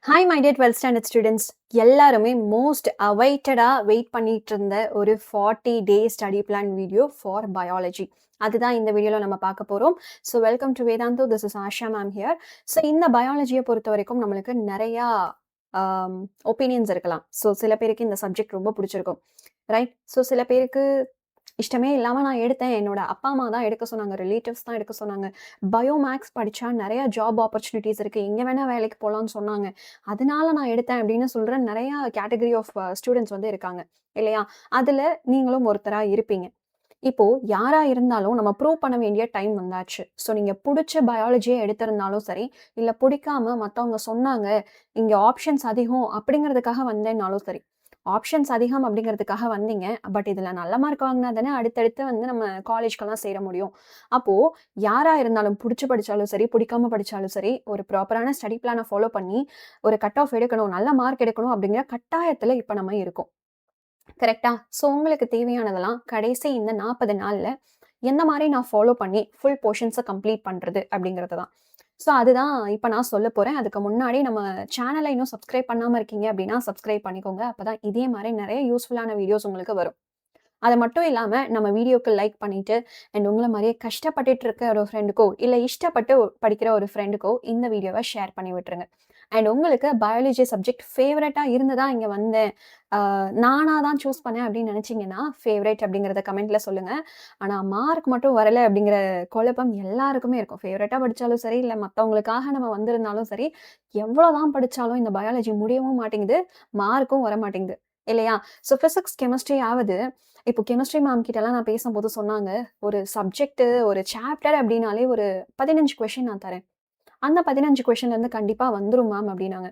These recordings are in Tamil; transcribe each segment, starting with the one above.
Hi my dear 12th standard students. எல்லாருமே மோஸ்ட் அவைட்டடாக வெயிட் பண்ணிட்டு இருந்த ஒரு 40 day study plan video for biology. அதுதான் இந்த வீடியோவில் நம்ம பார்க்க போகிறோம். So welcome to Vedantu, this is Asha ma'am here. So இந்த பயாலஜியை பொறுத்த வரைக்கும் நம்மளுக்கு நிறையா ஒப்பீனியன்ஸ் இருக்கலாம். ஸோ சில பேருக்கு இந்த சப்ஜெக்ட் ரொம்ப பிடிச்சிருக்கும், ரைட்? ஸோ சில பேருக்கு இஷ்டமே இல்லாமல் நான் எடுத்தேன், என்னோட அப்பா அம்மா தான் எடுக்க சொன்னாங்க, ரிலேட்டிவ்ஸ் தான் எடுக்க சொன்னாங்க. பயோமேக்ஸ் படித்தா நிறையா ஜாப் ஆப்பர்ச்சுனிட்டிஸ் இருக்குது, எங்கே வேணால் வேலைக்கு போகலான்னு சொன்னாங்க, அதனால நான் எடுத்தேன் அப்படின்னு சொல்கிற நிறையா கேட்டகரி ஆஃப் ஸ்டூடெண்ட்ஸ் வந்து இருக்காங்க இல்லையா? அதில் நீங்களும் ஒருத்தராக இருப்பீங்க. இப்போ யாரா இருந்தாலும் நம்ம ப்ரூவ் பண்ண வேண்டிய டைம் வந்தாச்சு. ஸோ நீங்க புடிச்ச பயாலஜியே எடுத்திருந்தாலும் சரி, இல்ல புடிக்காம மத்தவங்க சொன்னாங்க, இங்க ஆப்ஷன்ஸ் அதிகம் அப்படிங்கிறதுக்காக வந்தேன்னாலும் சரி. ஆப்ஷன்ஸ் அதிகம் அப்படிங்கிறதுக்காக வந்தீங்க. பட் இதுல நல்ல மார்க் வாங்கினா தானே அடுத்தடுத்து வந்து நம்ம காலேஜ்க்கெல்லாம் சேர முடியும். அப்போ யாரா இருந்தாலும் புடிச்சு படிச்சாலும் சரி, பிடிக்காம படிச்சாலும் சரி, ஒரு ப்ராப்பரான ஸ்டடி பிளான ஃபாலோ பண்ணி ஒரு கட் ஆஃப் எடுக்கணும், நல்ல மார்க் எடுக்கணும் அப்படிங்கிற கட்டாயத்துல இப்ப நம்ம இருக்கோம். கரெக்ட்டா? ஸோ உங்களுக்கு தேவையானதெல்லாம் கடைசி இந்த 40 நாள்ல எந்த மாரி நான் ஃபாலோ பண்ணி ஃபுல் போர்ஷன்ஸ கம்ப்ளீட் பண்றது அப்படிங்கிறது தான். ஸோ அதுதான் இப்ப நான் சொல்லப் போறேன். அதுக்கு முன்னாடி நம்ம சேனல இன்னும் சப்ஸ்கிரைப் பண்ணாம இருக்கீங்க அப்படின்னா, சப்ஸ்கிரைப் பண்ணிக்கோங்க. அப்பதான் இதே மாரி நெறைய யூஸ்ஃபுல்லான வீடியோஸ் உங்களுக்கு வரும். அது மட்டும் இல்லாம நம்ம வீடியோக்கு லைக் பண்ணிட்டு அண்ட் உங்கள மாரியே கஷ்டப்பட்டுட்டு இருக்க ஒரு ஃப்ரெண்டுக்கோ, இல்ல இஷ்டப்பட்டு படிக்கிற ஒரு ஃப்ரெண்டுக்கோ இந்த வீடியோவ ஷேர் பண்ணி விட்டுருங்க. அண்ட் உங்களுக்கு பயாலஜி சப்ஜெக்ட் ஃபேவரட்டா இருந்ததா இங்க வந்தேன், நானா தான் சூஸ் பண்ணேன் அப்படின்னு நினைச்சீங்கன்னா, ஃபேவரைட் அப்படிங்கிறத கமெண்ட்ல சொல்லுங்க. ஆனா மார்க் மட்டும் வரல அப்படிங்கிற குழப்பம் எல்லாருக்குமே இருக்கும். ஃபேவரட்டா படிச்சாலும் சரி, இல்ல மத்தவங்களுக்காக நம்ம வந்திருந்தாலும் சரி, எவ்வளோதான் படிச்சாலும் இந்த பயாலஜி முடியவும் மாட்டேங்குது, மார்க்கும் வர மாட்டேங்குது. இல்லையா? ஸோ பிசிக்ஸ், கெமிஸ்ட்ரி ஆவது இப்போ கெமிஸ்ட்ரி மேம் கிட்டலாம் நான் பேசும்போது சொன்னாங்க, ஒரு சப்ஜெக்ட், ஒரு சாப்டர் அப்படின்னாலே ஒரு 15 கொஸ்டின் நான் தரேன். அந்த 15 கொஸ்டின்லேருந்து கண்டிப்பா வந்துரும் மேம் அப்படின்னாங்க.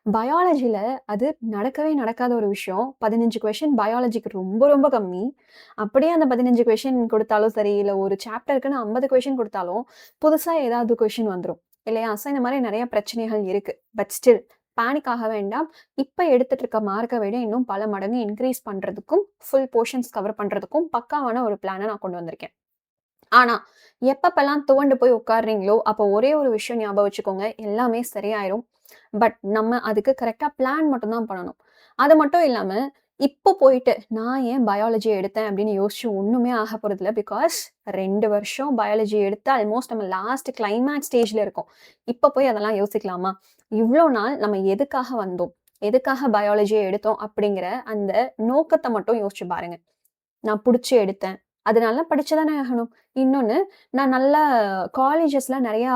பயாலஜில அது நடக்கவே நடக்காத ஒரு விஷயம். 15 கொஸ்டின் பயாலஜிக்கு ரொம்ப ரொம்ப கம்மி. அப்படியே அந்த 15 கொஸ்டின் குடுத்தாலும் சரி, இல்ல ஒரு சாப்டருக்குன்னு 50 கொஸ்டின் குடுத்தாலும், புதுசா ஏதாவது கொஸ்டின் வந்துரும். இல்லையா? ஸோ இந்த மாரி நெறைய பிரச்சனைகள் இருக்கு. பட் ஸ்டில் பேனிக் ஆக வேண்டாம். இப்ப எடுத்துட்டு இருக்க மார்க்க விட இன்னும் பல மடங்கு இன்கிரீஸ் பண்றதுக்கும், ஃபுல் போர்ஷன்ஸ் கவர் பண்றதுக்கும் பக்காவான ஒரு பிளான நான் கொண்டு வந்திருக்கேன். ஆனா, எப்பப்பலாம் துவண்டு போய் உட்கார்றீங்களோ, அப்போ ஒரே ஒரு விஷயம் ஞாபகம் வச்சுக்கோங்க. எல்லாமே சரியாயிரும். பட் நம்ம அதுக்கு கரெக்ட்டா பிளான் மட்டும் தான் பண்ணணும். அது மட்டும் இல்லாம, இப்போ போயிட்டு நான் ஏன் பயாலஜி எடுத்தேன் அப்படின்னு யோசிச்சு ஒண்ணுமே ஆக போறதில்ல. பிகாஸ் 2 வருஷம் பயாலஜி எடுத்து ஆல்மோஸ்ட் நம்ம லாஸ்ட் கிளைமாக்ஸ் ஸ்டேஜ்ல இருக்கோம். இப்போ போய் அதெல்லாம் யோசிக்கலாமா? இவ்ளோ நாள் நம்ம எதுக்காக வந்தோம்? எதுக்காக பயாலஜிய எடுத்தோம்? அப்படிங்கிற அந்த நோக்கத்த மட்டும் யோசிச்சு பாருங்க. நான் புடிச்சு எடுத்தேன். அதனால படிச்சு தானே ஆகணும். இன்னொன்னு, நான் நல்லா காலேஜஸ்ல நெறையா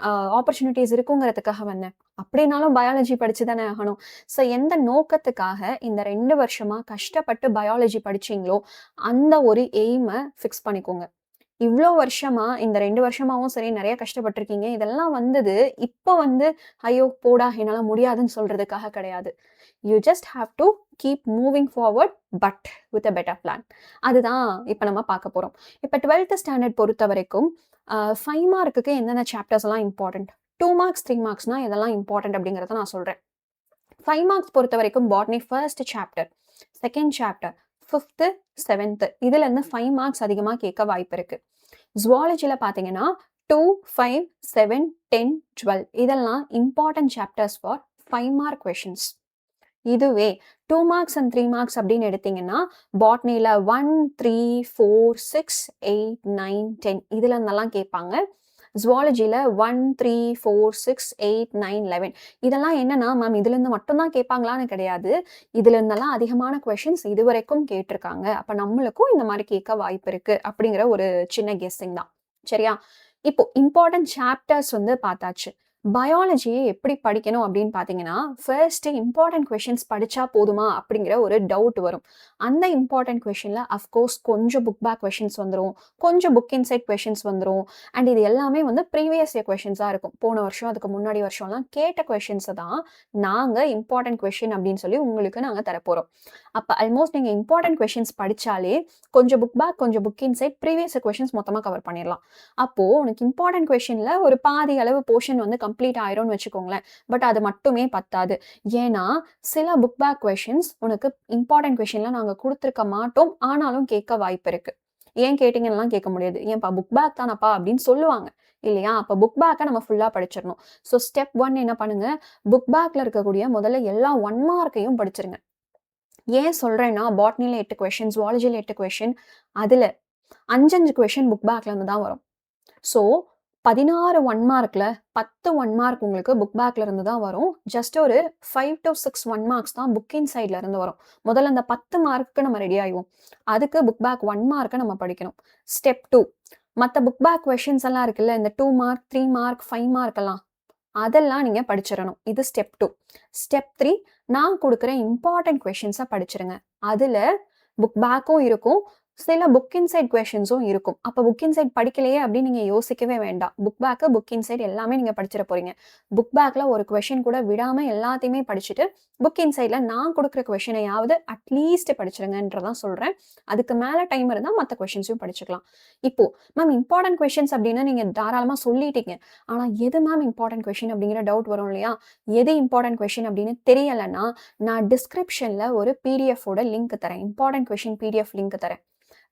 அ ஆப்பர்ச்சுனிட்டீஸ் இருக்குங்கிறதுக்காக வந்தேன். அப்படின்னாலும் பயாலஜி படிச்சு தானே ஆகணும். ஸோ எந்த நோக்கத்துக்காக இந்த 2 வருஷமா கஷ்டப்பட்டு பயாலஜி படிச்சீங்களோ, அந்த ஒரு எய்ம ஃபிக்ஸ் பண்ணிக்கோங்க. இவ்ளோ வருஷமா, இந்த 2 வருஷமாவும் சரி நெறைய கஷ்டப்பட்டுருக்கீங்க. இதெல்லாம் வந்தது, இப்ப வந்து, "ஐயோ! போடா என்னால முடியாதுன்னு" சொல்றதுக்காக கிடையாது. You just have to keep moving forward but with a better plan. அதுதான் இப்ப நம்ம பார்க்க போறோம். இப்ப 12th ஸ்டாண்டர்ட் பொறுத்தவரைக்கும் 5 மார்க்குக்கு என்னென்ன சாப்டர்ஸ் எல்லாம் இம்பார்ட்டன்ட், 2 மார்க்ஸ், 3 மார்க்ஸ்னா எதெல்லாம் இம்பார்ட்டன்ட் அப்படிங்கிறத நான் சொல்றேன். 5 மார்க்ஸ் பொறுத்தவரைக்கும் botany first chapter, second chapter, 5த், 7த் இதுலருந்து 5 மார்க்ஸ் அதிகமா கேட்க வாய்ப்பு இருக்கு. ஜூவாலஜில பார்த்தீங்கன்னா 2, 5, 7, 10, 12 இதெல்லாம் important chapters for 5 mark questions. இதுவே 2 மார்க்ஸ் அண்ட் 3 மார்க்ஸ் அப்படின்னு எடுத்தீங்கன்னா, பாட்னில 1, 3, 4, 6, 8, 9, 10 இதுல இருந்தெல்லாம் கேட்பாங்க. ஜூவாலஜில 1, 3, 4, 6, 8, 9, 11 இதெல்லாம் என்னன்னா, மேம் இதுலருந்து மட்டும் தான் கேட்பாங்களான்னு கிடையாது. இதுல இருந்தெல்லாம் அதிகமான கொஸ்டின்ஸ் இதுவரைக்கும் கேட்டிருக்காங்க. அப்ப நம்மளுக்கும் இந்த மாரி கேட்க வாய்ப்பு இருக்கு அப்படிங்கிற ஒரு சின்ன கெஸ்ஸிங் தான். சரியா? இப்போ இம்பார்ட்டன்ட் சாப்டர்ஸ் வந்து பார்த்தாச்சு. பயாலஜிய எப்படி படிக்கணும் அப்படின்னு பார்த்தீங்கன்னா, ஃபர்ஸ்ட் இம்பார்ட்டன்ட் கொஸ்டின்ஸ் படிச்சா போதுமா அப்படிங்கிற ஒரு டவுட் வரும். அந்த இம்பார்ட்டன்ட் கொஸ்டின்ல அஃப்கோர்ஸ் கொஞ்சம் புக் பேக் கொஸ்டின்ஸ் வந்துரும். கொஞ்சம் புக் இன்சைட் கொஸ்டின்ஸ் வந்துரும். அண்ட் இது எல்லாமே வந்து ப்ரீவியஸ் இயர் கொஸ்டின்ஸா இருக்கும். போன வருஷம், அதுக்கு முன்னாடி வருஷம்லாம் கேட்ட கொஸ்டின்ஸ தான் நாங்க இம்பார்ட்டன்ட் கொஸ்டின் அப்படின்னு சொல்லி உங்களுக்கு நாங்க தரப்போறோம். அப்ப ஆல்மோஸ்ட் நீங்க இம்பார்ட்டன்ட் கொஸ்டின்ஸ் படிச்சாலே கொஞ்சம் புக் பேக், கொஞ்சம் book inside, previous year questions மொத்தமா கவர் பண்ணிடலாம். அப்போ உனக்கு இம்பார்ட்டன்ட் கொஸ்டின்ல ஒரு பாதி அளவு போர்ஷன் வந்து கம்ப்ளீட் ஆயிரும்னு வச்சுக்கோங்களேன். பட் அது மட்டுமே பத்தாது. ஏன்னா, சில புக் பேக் கொஸ்டின்ஸ் உனக்கு இம்பார்ட்டன்ட் கொஸ்டின்ல நாங்க குடுத்திருக்க மாட்டோம். ஆனாலும் கேட்க வாய்ப்பு இருக்கு. ஏன் கேட்டீங்கன்னுலாம் கேட்க முடியாது. "ஏன்பா புக் பேக் தானப்பா" அப்படின்னு சொல்லுவாங்க. இல்லையா? அப்ப புக் பேக்க நம்ம ஃபுல்லா படிச்சிரணும். ஸோ ஸ்டெப் 1 என்ன பண்ணுங்க, புக் பேக்ல இருக்கக்கூடிய முதல்ல எல்லா 1 மார்க்கையும் படிச்சிருங்க. ஏன் சொல்றேன்னா, பாட்னில 8 கொஸ்டின், ஜூவாலஜில 8 கொஸ்டின், அதுல 5 கொஸ்டின் புக் பேக்ல இருந்து தான் வரும். ஸோ 16 1 மார்க்ல 10 1 மார்க் உங்களுக்கு புக் பேக்ல இருந்து தான் வரும். ஜஸ்ட் ஒரு 5 to 6 1 மார்க்ஸ் தான் புக் இன்சைட்ல இருந்து வரும். முதல்ல அந்த 10 மார்க்குக்கு நம்ம ரெடி ஆயிடுவோம். அதுக்கு புக் பேக் 1 மார்க்க நம்ம படிக்கணும். ஸ்டெப் 2 மத்த புக் பேக் கொஸ்டின்ஸ் எல்லாம் இருக்குல்ல, இந்த 2 மார்க், 3 மார்க், 5 மார்க் எல்லாம் அதெல்லாம் நீங்க படிச்சிரணும். இது ஸ்டெப் 2. ஸ்டெப் 3 நான் குடுக்குற இம்பார்ட்டன்ட் கொஸ்டின்ஸ படிச்சிருங்க. அதுல புக் பேக்கும் இருக்கும். சில புக் இன்சைட் கொஸ்டின்ஸும் இருக்கும். அப்ப புக் இன்சைட் படிக்கலையே அப்படின்னு நீங்க யோசிக்கவே வேண்டாம். புக் பேக், புக் இன்சைட் எல்லாமே நீங்க படிச்சிட போறீங்க. புக் பேக்ல ஒரு கொஸ்டின் கூட விடாம எல்லாத்தையுமே படிச்சுட்டு, புக் இன்சைட்ல நான் குடுக்குற கொஸ்டினையாவது அட்லீஸ்ட் படிச்சிருங்கன்றதான் சொல்றேன். அதுக்கு மேல டைம் இருந்தா மத்த கொஸ்டின்ஸையும் படிச்சுக்கலாம். இப்போ மேம் இம்பார்ட்டன்ட் கொஸ்டின்ஸ் அப்படின்னு நீங்க தாராளமா சொல்லிட்டீங்க. ஆனா எது மேம் இம்பார்ட்டன்ட் கொஸ்டின் அப்படிங்கிற டவுட் வரும் இல்லையா? எது இம்பார்ட்டன்ட் கொஸ்டின் அப்படின்னு தெரியலன்னா, நான் டிஸ்கிரிப்ஷன்ல ஒரு பிடிஎஃப் ஓட லிங்க் தரேன். இம்பார்ட்டன்ட் கொஸ்டின் பிடிஎஃப் லிங்க் தரேன்.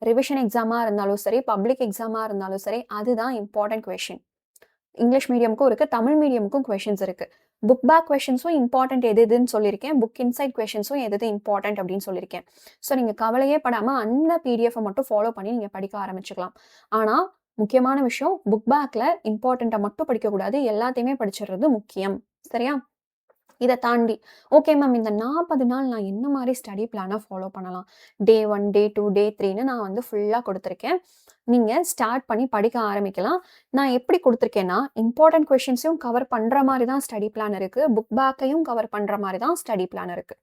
ரிவிஷன் எக்ஸாமா இருந்தாலும் சரி, பப்ளிக் எக்ஸாமா இருந்தாலும் சரி, அதுதான் இம்பார்ட்டன்ட் கொஸ்டின். இங்கிலீஷ் மீடியம்க்கும் இருக்கு, தமிழ் மீடியம்க்கும் கொஸ்டின்ஸ் இருக்கு. புக் பேக் கொஸ்டின்ஸும் இம்பார்ட்டன்ட் எது எதுன்னு சொல்லியிருக்கேன். புக் இன்சைட் கொஸ்டின்ஸும் எது எது இம்பார்ட்டன்ட் அப்படின்னு சொல்லியிருக்கேன். ஸோ நீங்க கவலையே படாம அந்த பிடிஎஃப் மட்டும் ஃபாலோ பண்ணி நீங்க படிக்க ஆரம்பிச்சுக்கலாம். ஆனா முக்கியமான விஷயம், புக் பேக்ல இம்பார்ட்டன்ட்ட மட்டும் படிக்கக்கூடாது. எல்லாத்தையுமே படிச்சிடுறது முக்கியம். சரியா? இத தாண்டி, ஓகே மேம் இந்த 40 நாள் நான் என்ன மாரி ஸ்டடி பிளான ஃபாலோ பண்ணலாம்? டே 1, டே 2, டே 3ன்னு நான் வந்து ஃபுல்லா குடுத்துருக்கேன். நீங்க ஸ்டார்ட் பண்ணி படிக்க ஆரம்பிக்கலாம். நான் எப்படி குடுத்துருக்கேன்னா, இம்பார்ட்டன்ட் கொஸ்டின்ஸையும் கவர் பண்ற மாரி தான் ஸ்டடி பிளான் இருக்கு. புக் பேக்கையும் கவர் பண்ற மாரி தான் ஸ்டடி பிளான் இருக்கு.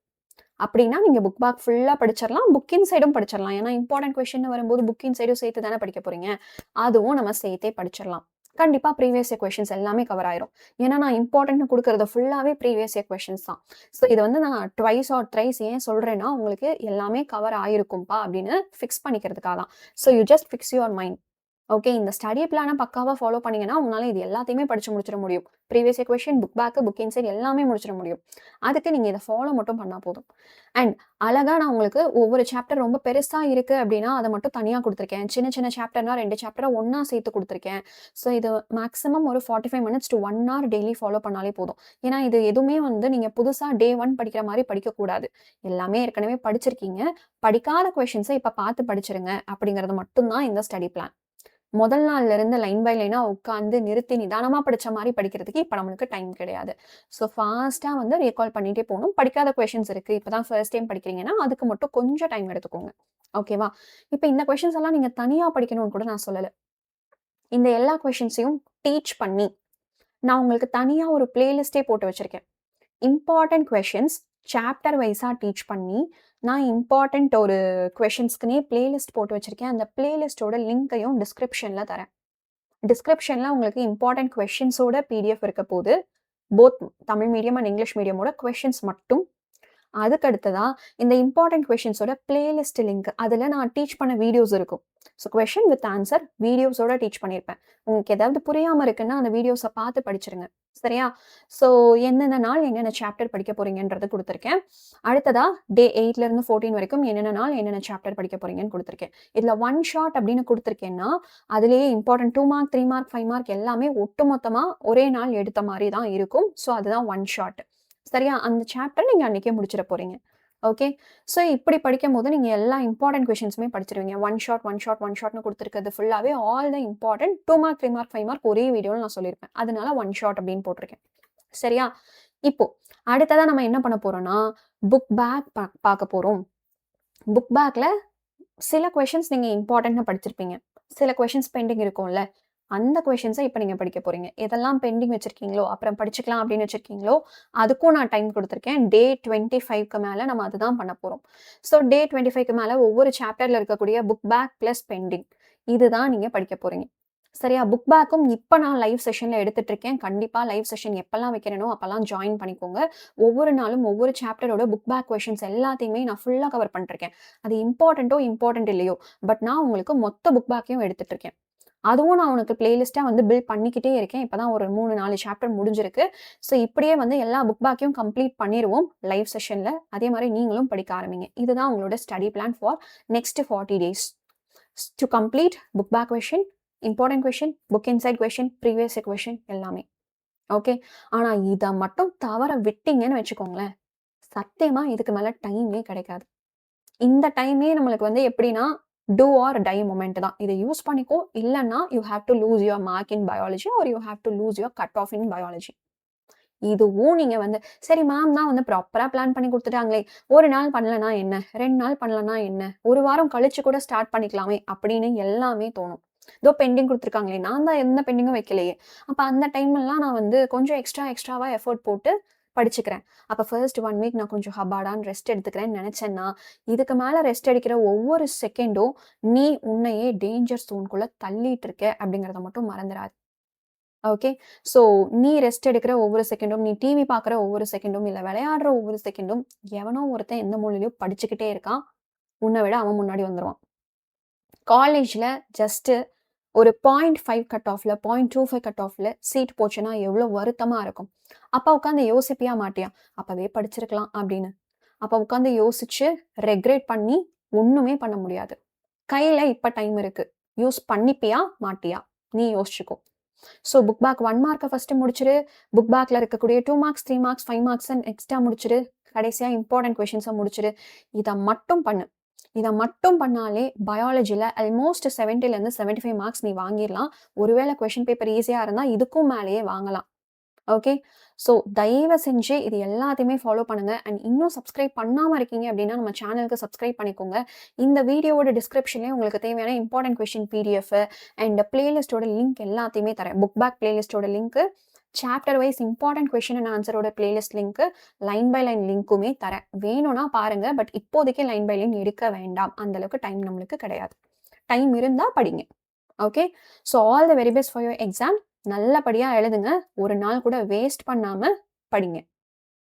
அப்படின்னா நீங்க புக் பேக் ஃபுல்லா படிச்சிரலாம். புக் இன்சைடும் படிச்சிரலாம். ஏன்னா இம்பார்ட்டன்ட் கொஸ்டின்னு வரும்போது புக் இன்சைடும் சேர்த்து தானே படிக்க போறீங்க. அதுவும் நம்ம சேர்த்தே படிச்சிரலாம். கண்டிப்பா ப்ரீவியஸ் இயர் கொஸ்டின்ஸ் எல்லாமே கவர் ஆயிரும். ஏன்னா நான் இம்பார்ட்டன்ட்னு குடுக்குறது ஃபுல்லாவே ப்ரீவியஸ் இயர் கொஸ்டின்ஸ் தான். ஸோ இத வந்து நான் ட்வைஸ் ஆர் த்ரைஸ் ஏன் சொல்றேன்னா, உங்களுக்கு எல்லாமே கவர் ஆயிருக்கும்பா அப்படின்னு ஃபிக்ஸ் பண்ணிக்கிறதுக்காக தான். So you just fix your mind. Okay. இந்த ஸ்டடி பிளான பக்காவா ஃபாலோ பண்ணீங்கன்னா, உங்களால இது எல்லாத்தையுமே படிச்சு முடிச்சிட முடியும். Previous year question, book back, book inside எல்லாமே முடிச்சிட முடியும். அதுக்கு நீங்க இத ஃபாலோ மட்டும் பண்ணா போதும். அண்ட் அழகா நான் உங்களுக்கு ஒவ்வொரு சாப்டர் ரொம்ப பெருசா இருக்கு அப்படின்னா, அத மட்டும் தனியா குடுத்துருக்கேன். சின்ன சின்ன சாப்டர்னா 2 சாப்டர ஒண்ணா சேர்த்து குடுத்துருக்கேன். ஸோ இது மேக்ஸிமம் ஒரு 45 minutes to 1 hour daily follow பண்ணாலே போதும். ஏன்னா இது எதுவுமே வந்து நீங்க புதுசா டே 1 படிக்கிற மாரி படிக்கக்கூடாது. எல்லாமே ஏற்கனவே படிச்சிருக்கீங்க. படிக்காத கொஸ்டின்ஸ இப்ப பார்த்து படிச்சிருங்க அப்படிங்கிறது மட்டும் தான் இந்த ஸ்டடி பிளான். முதல் நாள்ல இருந்து லைன் பை லைனா உட்கார்ந்து நிறுத்தி நிதானமா படிச்ச மாரி படிக்கிறதுக்கு இப்ப நம்மளுக்கு டைம் கிடையாது. ஸோ ஃபாஸ்ட்டா வந்து ரீகால் பண்ணிட்டே போணும். படிக்காத கொஸ்டின்ஸ் இருக்கு. இப்பதான் ஃபர்ஸ்ட் டைம் படிக்கிறீங்கன்னா, அதுக்கு மட்டும் கொஞ்சம் டைம் எடுத்துக்கோங்க. ஓகேவா? இப்ப இந்த கொஸ்டின்ஸ் எல்லாம் நீங்க தனியா படிக்கணும்னு கூட நான் சொல்லல. இந்த எல்லா கொஸ்டின்ஸையும் டீச் பண்ணி, நான் உங்களுக்கு தனியா ஒரு பிளேலிஸ்ட்டே போட்டு வச்சிருக்கேன். இம்பார்ட்டன்ட் கொஸ்டின்ஸ் சாப்டர் வைஸா டீச் பண்ணி, நான் இம்பார்ட்டன்ட் ஒரு கொஸ்டின்ஸ்க்குன்னே பிளேலிஸ்ட் போட்டு வச்சிருக்கேன். அந்த பிளேலிஸ்ட்டோட லிங்க்கையும் டிஸ்கிரிப்ஷன்ல தரேன். டிஸ்கிரிப்ஷன்ல உங்களுக்கு இம்பார்ட்டன்ட் கொஸ்டின்ஸோட பிடிஎஃப் இருக்க போது. Both Tamil medium and English மீடியமோட கொஸ்டின்ஸ் மட்டும். அதுக்கு அடுத்ததா இந்த இம்பார்ட்டன்ட் கொஸ்டின்ஸோட பிளேலிஸ்ட் லிங்க். அதுல நான் டீச் பண்ண வீடியோஸ் இருக்கும். ஸோ கொஸ்டின் வித் ஆன்சர் வீடியோஸோட டீச் பண்ணியிருப்பேன். உங்களுக்கு ஏதாவது புரியாம இருக்குன்னா, அந்த வீடியோஸ பார்த்து படிச்சிருங்க. சரியா? ஸோ எந்தெந்த நாள் என்னென்ன சாப்டர் படிக்க போறீங்கன்றத குடுத்துருக்கேன். அடுத்ததா டே 8ல இருந்து 14 வரைக்கும் என்னென்ன நாள் என்னென்ன சாப்டர் படிக்க போறீங்கன்னு குடுத்துருக்கேன். இதுல ஒன் ஷாட் அப்படின்னு குடுத்துருக்கேன்னா, அதிலேயே இம்பார்ட்டன்ட் 2 மார்க், 3 மார்க், 5 மார்க் எல்லாமே ஒட்டுமொத்தமா ஒரே நாள் எடுத்த மாரி தான் இருக்கும். ஸோ அதுதான் ஒன் ஷாட். சரியா? அந்த சாப்டர் நீங்க அன்னைக்கே முடிச்சிட போறீங்க. ஓகே. ஸோ இப்படி படிக்கும்போது நீங்க எல்லா இம்பார்ட்டன்ட் கொஸ்டின்ஸுமே படிச்சிருவீங்க. One shot, one shot, one ஷாட்ன்னு குடுத்துருக்கிறது ஃபுல்லாவே all the important 2 mark, 3 mark, 5 mark ஒரே வீடியோல நான் சொல்லியிருப்பேன். அதனால ஒன் ஷாட் அப்படின்னு போட்டிருக்கேன். சரியா? இப்போ அடுத்ததா நம்ம என்ன பண்ண போறோம்னா, புக் பேக் பார்க்க போறோம். புக் பேக்ல சில கொஸ்டின்ஸ் நீங்க இம்பார்ட்டன்ட்னு படிச்சிருப்பீங்க. சில கொஸ்டின்ஸ் பெண்டிங் இருக்கும்ல. அந்த கொஸ்டின்ஸ இப்ப நீங்க படிக்க போறீங்க. எதெல்லாம் பெண்டிங் வச்சிருக்கீங்களோ, அப்புறம் படிச்சுக்கலாம் அப்படின்னு வச்சிருக்கீங்களோ, அதுக்கும் நான் டைம் குடுத்துருக்கேன். டே 25க்கு மேல நம்ம அதுதான் பண்ண போறோம். ஸோ டே 25க்கு மேல ஒவ்வொரு சாப்டர்ல இருக்கக்கூடிய புக் பேக் பிளஸ் பெண்டிங். இதுதான் நீங்க படிக்க போறீங்க. சரியா? புக் பேக்கும் இப்ப நான் லைவ் செஷன்ல எடுத்துட்டு இருக்கேன். கண்டிப்பா லைவ் செஷன் எப்பலாம் வைக்கிறேனோ, அப்பலாம் ஜாயின் பண்ணிக்கோங்க. ஒவ்வொரு நாளும் ஒவ்வொரு சாப்டரோட புக் பேக் கொஸ்டின்ஸ் எல்லாத்தையுமே நான் ஃபுல்லா கவர் பண்ணிட்டுருக்கேன். அது இம்பார்ட்டன்ட் இல்லையோ, பட் நான் உங்களுக்கு மொத்த புக் பேக்கையும் எடுத்துட்டு இருக்கேன். அதுவும் நான் உனக்கு பிளேலிஸ்ட்டா வந்து பில்ட் பண்ணிக்கிட்டே இருக்கேன். இப்பதான் ஒரு 3, 4 சாப்டர் முடிஞ்சிருக்கு. ஸோ இப்படியே வந்து எல்லா புக் பேக்கையும் கம்ப்ளீட் பண்ணிருவோம் லைவ் செஷன்ல. அதே மாரி நீங்களும் படிக்க ஆரம்பிங்க. இதுதான் உங்களோட study plan for next 40 days. To complete book back question, important question, book inside question, previous year question எல்லாமே. ஓகே. ஆனா இத மட்டும் தவற விட்டீங்கன்னு வச்சுக்கோங்களேன், சத்தியமா இதுக்கு மேல டைமே கிடைக்காது. இந்த டைமே நம்மளுக்கு வந்து எப்படின்னா, டூ ஆர் டை மொமெண்ட் தான். இத யூஸ் பண்ணிக்கோ. இல்லன்னா you have to lose your mark in biology or you have to lose your cut off in biology. இதுவும் நீங்க வந்து சரி மேம் தான் வந்து ப்ராப்பரா பிளான் பண்ணி குடுத்துட்டாங்களே, 1 நாள் பண்ணலனா என்ன? 2 நாள் பண்ணலனா என்ன? 1 வாரம் கழிச்சு கூட ஸ்டார்ட் பண்ணிக்கலாமே அப்படின்னு எல்லாமே தோணும். ஏதோ பெண்டிங் குடுத்துருக்காங்களே, நான் தான் எந்த பெண்டிங்கும் வைக்கலையே. அப்ப அந்த டைம்லலாம் நான் வந்து கொஞ்சம் எக்ஸ்ட்ராவா எஃபோர்ட் போட்டு படிச்சுக்கிறேன். அப்ப ஃபர்ஸ்ட் 1 வீக் நான் கொஞ்சம் ஹப்பாடான்னு ரெஸ்ட் எடுத்துக்கிறேன்னு நெனச்சேன்னா, இதுக்கு மேல ரெஸ்ட் எடுக்கிற ஒவ்வொரு செகண்டும் நீ உன்னையே டேஞ்சர் ஜோன்குள்ள தள்ளிட்டு இருக்க அப்படிங்கிறத மட்டும் மறந்துறாத. ஓகே. ஸோ நீ ரெஸ்ட் எடுக்கிற ஒவ்வொரு செகண்டும், நீ டிவி பார்க்குற ஒவ்வொரு செகண்டும், இல்ல விளையாடுற ஒவ்வொரு செகண்டும், எவனோ ஒருத்தன் எந்த மூலையிலயோ படிச்சுக்கிட்டே இருக்கான். உன்ன விட அவன் முன்னாடி வந்துருவான். காலேஜ்ல ஜஸ்ட் ஒரு 0.5 கட் ஆஃப்ல, 0.25 கட் ஆஃப்ல சீட் போச்சுன்னா எவ்ளோ வருத்தமா இருக்கும். அப்ப உட்காந்து யோசிப்பியா மாட்டியா? அப்பவே படிச்சிருக்கலாம் அப்படின்னு. அப்ப உட்காந்து யோசிச்சு ரெக்ரெட் பண்ணி ஒண்ணுமே பண்ண முடியாது. கையில இப்ப டைம் இருக்கு. யூஸ் பண்ணிப்பியா? மாட்டியா? நீ யோசிச்சுக்கோ. ஸோ புக் பேக் 1 மார்க்க ஃபர்ஸ்ட்டு முடிச்சுரு. புக் பேக்ல இருக்கக்கூடிய 2 மார்க்ஸ், 3 மார்க்ஸ், 5 மார்க்ஸ்ன்னு எக்ஸ்ட்ரா முடிச்சுரு. கடைசியா இம்பார்ட்டன்ட் கொஸ்டின்ஸ முடிச்சுரு. இத மட்டும் பண்ணு. இத மட்டும் பண்ணாலே பயாலஜில ஆல்மோஸ்ட் 70லேருந்து 75 மார்க்ஸ் நீ வாங்கிரலாம். ஒருவேள கொஸ்டின் பேப்பர் ஈஸியா இருந்தா இதுக்கும் மேலேயே வாங்கலாம். ஓகே. ஸோ தயவு செஞ்சு இது எல்லாத்தையுமே ஃபாலோ பண்ணுங்க. அண்ட் இன்னும் சப்ஸ்கிரைப் பண்ணாம இருக்கீங்க அப்படின்னா, நம்ம சேனலுக்கு சப்ஸ்கிரைப் பண்ணிக்கோங்க. இந்த வீடியோவோட டிஸ்கிரிப்ஷன்லயே உங்களுக்கு தேவையான இம்பார்ட்டன்ட் கொஸ்டின் பிடிஎஃப் அண்ட் பிளேலிஸ்ட்டோட லிங்க் எல்லாத்தையுமே தரேன். புக் பேக் பிளேலிஸ்ட்டோட link, chapter wise important question and ஆன்சரோட playlist link, line by line லிங்க்குமே தரேன். வேணும்னா பாருங்க. பட் இப்போதைக்கு லைன் பை லைன் எடுக்க வேண்டாம். அந்த அளவுக்கு டைம் நம்மளுக்கு கிடையாது. டைம் இருந்தா படிங்க. Okay. So all the very best for your exam. நல்லபடியா எழுதுங்க. ஒரு நாள் கூட வேஸ்ட் பண்ணாம படிங்க.